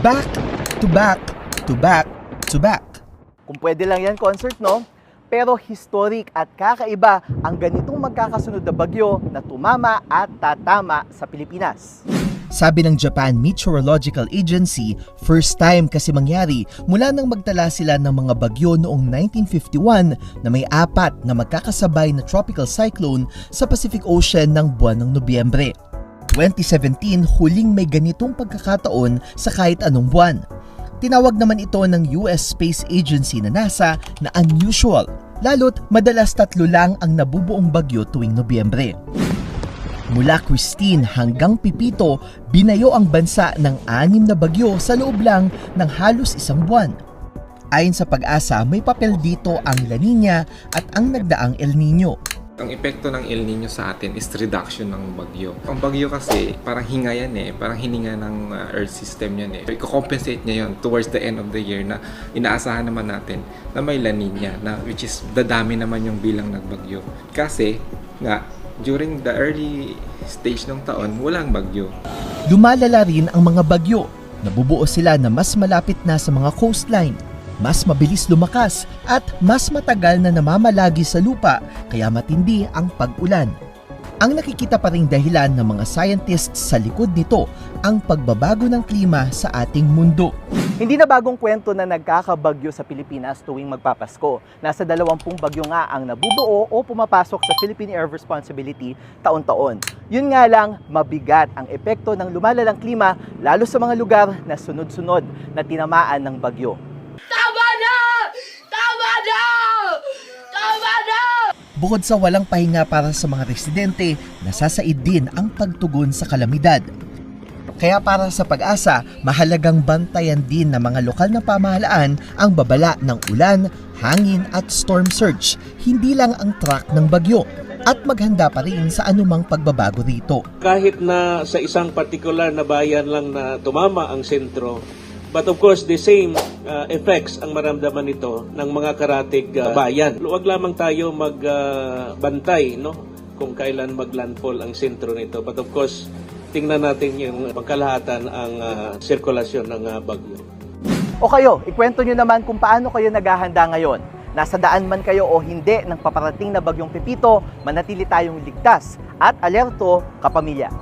Back to back to back to back. Kung pwede lang yan concert, no? Pero historic at kakaiba ang ganitong magkakasunod na bagyo na tumama at tatama sa Pilipinas. Sabi ng Japan Meteorological Agency, first time kasi mangyari mula nang magtala sila ng mga bagyo noong 1951 na may 4 na magkakasabay na tropical cyclone sa Pacific Ocean ng buwan ng Nobyembre. 2017, huling may ganitong pagkakataon sa kahit anong buwan. Tinawag naman ito ng US Space Agency na NASA na unusual, lalo't madalas 3 lang ang nabubuong bagyo tuwing Nobyembre. Mula Christine hanggang Pipito, binayo ang bansa ng 6 na bagyo sa loob lang ng halos 1 buwan. Ayon sa Pag-asa, may papel dito ang La Nina at ang nagdaang El Nino. Ang epekto ng El Nino sa atin is reduction ng bagyo. Ang bagyo kasi parang hinga yan parang hininga ng earth system yan I-compensate niya yon towards the end of the year na inaasahan naman natin na may La Nina na which is dadami naman yung bilang ng bagyo. Kasi nga during the early stage ng taon, walang bagyo. Lumalala rin ang mga bagyo. Nabubuo sila na mas malapit na sa mga coastline, mas mabilis lumakas at mas matagal na namamalagi sa lupa kaya matindi ang pag-ulan. Ang nakikita pa ring dahilan ng mga scientists sa likod nito ang pagbabago ng klima sa ating mundo. Hindi na bagong kwento na nagkakabagyo sa Pilipinas tuwing magpapasko. Nasa 20 bagyo nga ang nabubuo o pumapasok sa Philippine Air Responsibility taon-taon. Yun nga lang, mabigat ang epekto ng lumalalang klima lalo sa mga lugar na sunod-sunod na tinamaan ng bagyo. Tama na! Tama na! Tama na! Bukod sa walang pahinga para sa mga residente, nasasaid din ang pagtugon sa kalamidad. Kaya para sa Pag-asa, mahalagang bantayan din ng mga lokal na pamahalaan ang babala ng ulan, hangin at storm surge, hindi lang ang track ng bagyo, at maghanda pa rin sa anumang pagbabago rito. Kahit na sa isang particular na bayan lang na tumama ang sentro, but of course, the same effects ang maramdaman nito ng mga karatig bayan. Huwag lamang tayo magbantay kung kailan maglandfall ang sentro nito. But of course, tingnan natin yung pagkalahatan ang sirkulasyon ng bagyo. O kayo, ikwento nyo naman kung paano kayo naghahanda ngayon. Nasa daan man kayo o hindi ng paparating na bagyong Pipito, manatili tayong ligtas at alerto kapamilya.